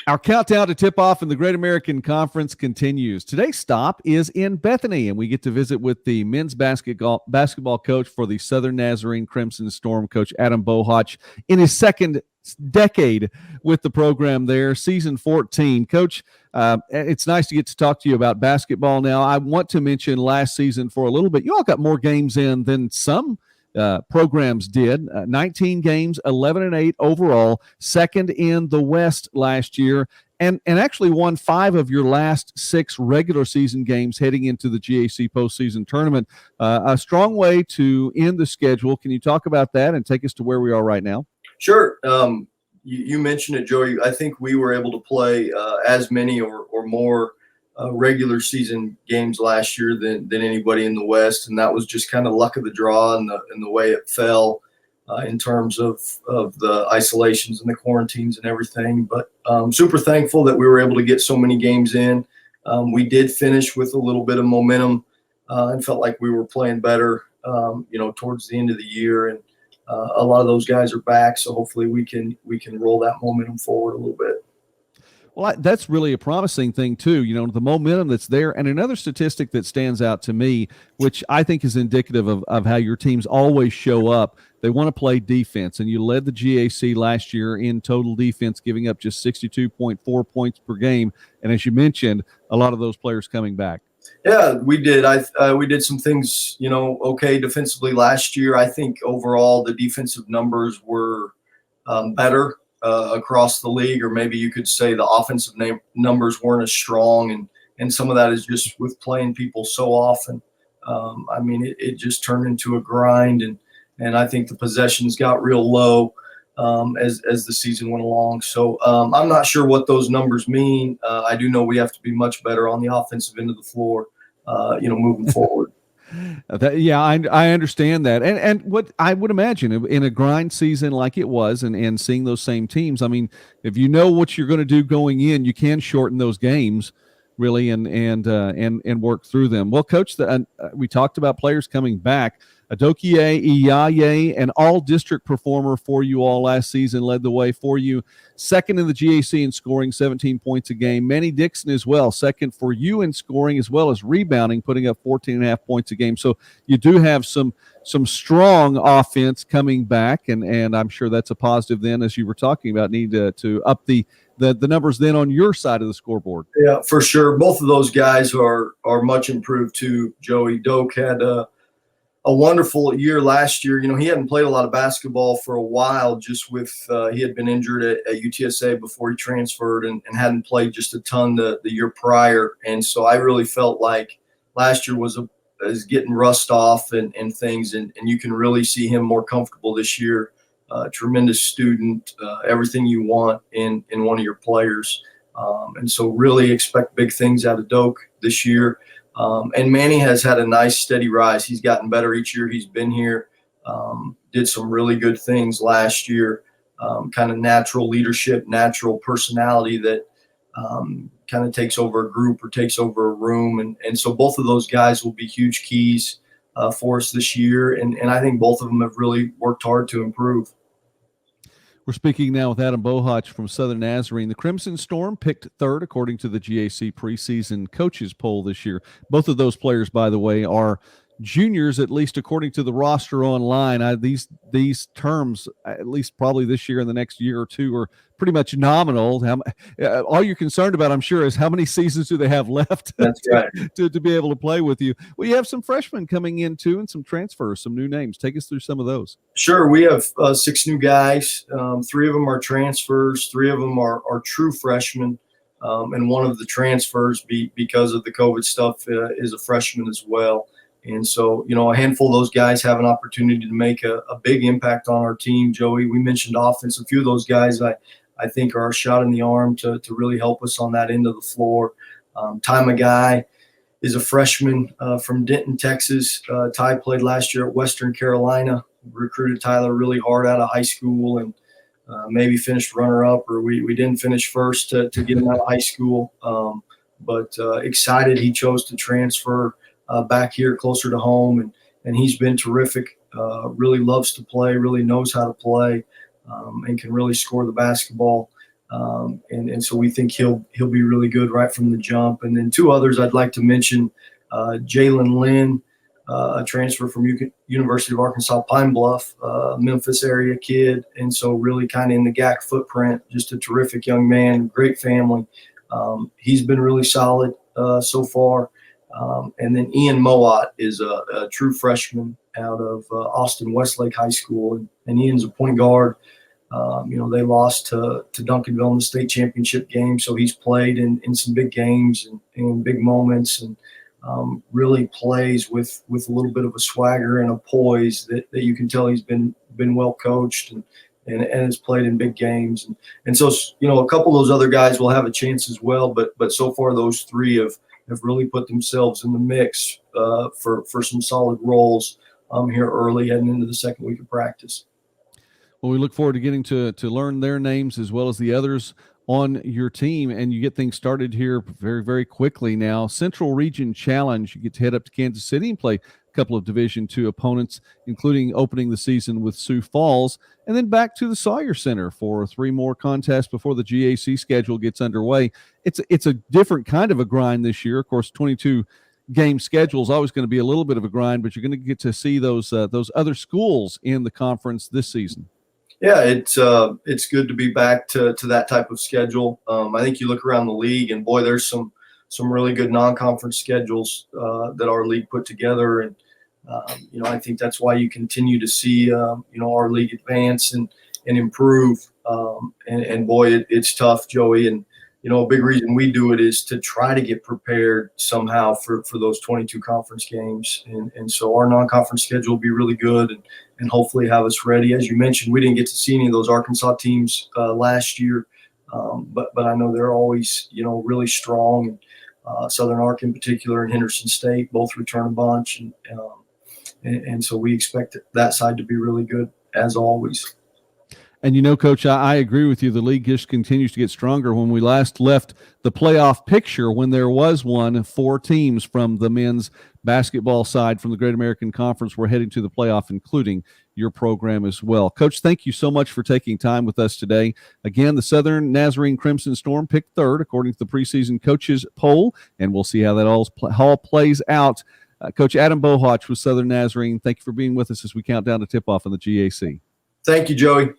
Our countdown to tip-off in the Great American Conference continues. Today's stop is in Bethany, and we get to visit with the men's basketball coach for the Southern Nazarene Crimson Storm, Coach Adam Bowhatch, in his second decade with the program there, season 14. Coach, it's nice to get to talk to you about basketball now. I want to mention last season for a little bit, you all got more games in than some programs did. 19 games, 11-8 overall, second in the West last year, and actually won 5 of your last 6 regular season games heading into the GAC postseason tournament. A strong way to end the schedule. Can you talk about that and take us to where we are right now? Sure. You mentioned it, Joey. I think we were able to play as many or more regular season games last year than anybody in the West, and that was just kind of luck of the draw and the way it fell in terms of the isolations and the quarantines and everything. But super thankful that we were able to get so many games in. We did finish with a little bit of momentum and felt like we were playing better, towards the end of the year, and a lot of those guys are back, so hopefully we can roll that momentum forward a little bit. Well, that's really a promising thing, too, the momentum that's there. And another statistic that stands out to me, which I think is indicative of how your teams always show up, they want to play defense. And you led the GAC last year in total defense, giving up just 62.4 points per game. And as you mentioned, a lot of those players coming back. Yeah, we did. We did some things, okay defensively last year. I think overall the defensive numbers were better across the league, or maybe you could say the offensive numbers weren't as strong, and some of that is just with playing people so often. It just turned into a grind, and I think the possessions got real low as the season went along. So I'm not sure what those numbers mean. I do know we have to be much better on the offensive end of the floor, moving forward. I understand that. And what I would imagine in a grind season like it was, and seeing those same teams, if you know what you're going to do going in, you can shorten those games really and work through them. Well, Coach, we talked about players coming back. Adokie Iyaye, an all-district performer for you all last season, led the way for you. Second in the GAC in scoring, 17 points a game. Manny Dixon as well, second for you in scoring as well as rebounding, putting up 14.5 points a game. So you do have some strong offense coming back, and I'm sure that's a positive then, as you were talking about, need to up the numbers then on your side of the scoreboard. Yeah, for sure. Both of those guys are much improved too. Joey Doak had a wonderful year last year. He hadn't played a lot of basketball for a while, just with he had been injured at UTSA before he transferred and hadn't played just a ton the year prior. And so I really felt like last year was getting rust off and things, and you can really see him more comfortable this year. Tremendous student, everything you want in one of your players. And so really expect big things out of Doak this year. And Manny has had a nice steady rise. He's gotten better each year he's been here. Did some really good things last year. Kind of natural leadership, natural personality that kind of takes over a group or takes over a room. And so both of those guys will be huge keys for us this year. And I think both of them have really worked hard to improve. We're speaking now with Adam Bowhatch from Southern Nazarene. The Crimson Storm picked third according to the GAC preseason coaches poll this year. Both of those players, by the way, are juniors, at least according to the roster online. These terms, at least probably this year and the next year or two, are pretty much nominal. All you're concerned about, I'm sure, is how many seasons do they have left to be able to play with you. Well, you have some freshmen coming in too, and some transfers, some new names. Take us through some of those. Sure. We have 6 new guys. 3 of them are transfers. 3 of them are true freshmen. And one of the transfers, because of the COVID stuff, is a freshman as well. And so, a handful of those guys have an opportunity to make a big impact on our team. Joey, we mentioned offense. A few of those guys I think are a shot in the arm to really help us on that end of the floor. Ty Magai is a freshman from Denton, Texas. Ty played last year at Western Carolina. Recruited Tyler really hard out of high school and maybe finished runner-up, or we didn't finish first to get him out of high school. But excited he chose to transfer back here closer to home, and he's been terrific really loves to play, really knows how to play, and can really score the basketball. And so we think he'll be really good right from the jump. And then two others I'd like to mention, Jalen Lynn, a transfer from University of Arkansas Pine Bluff, Memphis area kid, and so really kind of in the GAC footprint, just a terrific young man, great family. He's been really solid so far. And then Ian Moat is a true freshman out of Austin Westlake High School, and Ian's a point guard. They lost to Duncanville in the state championship game, so he's played in some big games and big moments, and really plays with a little bit of a swagger and a poise that you can tell he's been well coached and has played in big games. And so, a couple of those other guys will have a chance as well, but so far those three have really put themselves in the mix for some solid roles here early heading into the second week of practice. Well, we look forward to getting to learn their names as well as the others on your team, and you get things started here very, very quickly now. Central Region Challenge, you get to head up to Kansas City and play a couple of Division II opponents, including opening the season with Sioux Falls, and then back to the Sawyer Center for 3 more contests before the GAC schedule gets underway. It's a different kind of a grind this year. Of course, 22 game schedule is always going to be a little bit of a grind, but you're going to get to see those other schools in the conference this season. Yeah, it's good to be back to that type of schedule. I think you look around the league, and boy, there's some really good non-conference schedules that our league put together, and I think that's why you continue to see our league advance and improve. And boy, it's tough, Joey. And a big reason we do it is to try to get prepared somehow for those 22 conference games. And so our non-conference schedule will be really good and hopefully have us ready. As you mentioned, we didn't get to see any of those Arkansas teams last year, but I know they're always, really strong. Southern Ark in particular and Henderson State both return a bunch. And so we expect that side to be really good as always. And, Coach, I agree with you. The league just continues to get stronger. When we last left the playoff picture, when there was 4 teams from the men's basketball side from the Great American Conference were heading to the playoff, including your program as well. Coach, thank you so much for taking time with us today. Again, the Southern Nazarene Crimson Storm picked 3rd according to the preseason coaches poll, and we'll see how that all plays out. Coach Adam Bowhatch with Southern Nazarene, thank you for being with us as we count down to tip-off in the GAC. Thank you, Joey.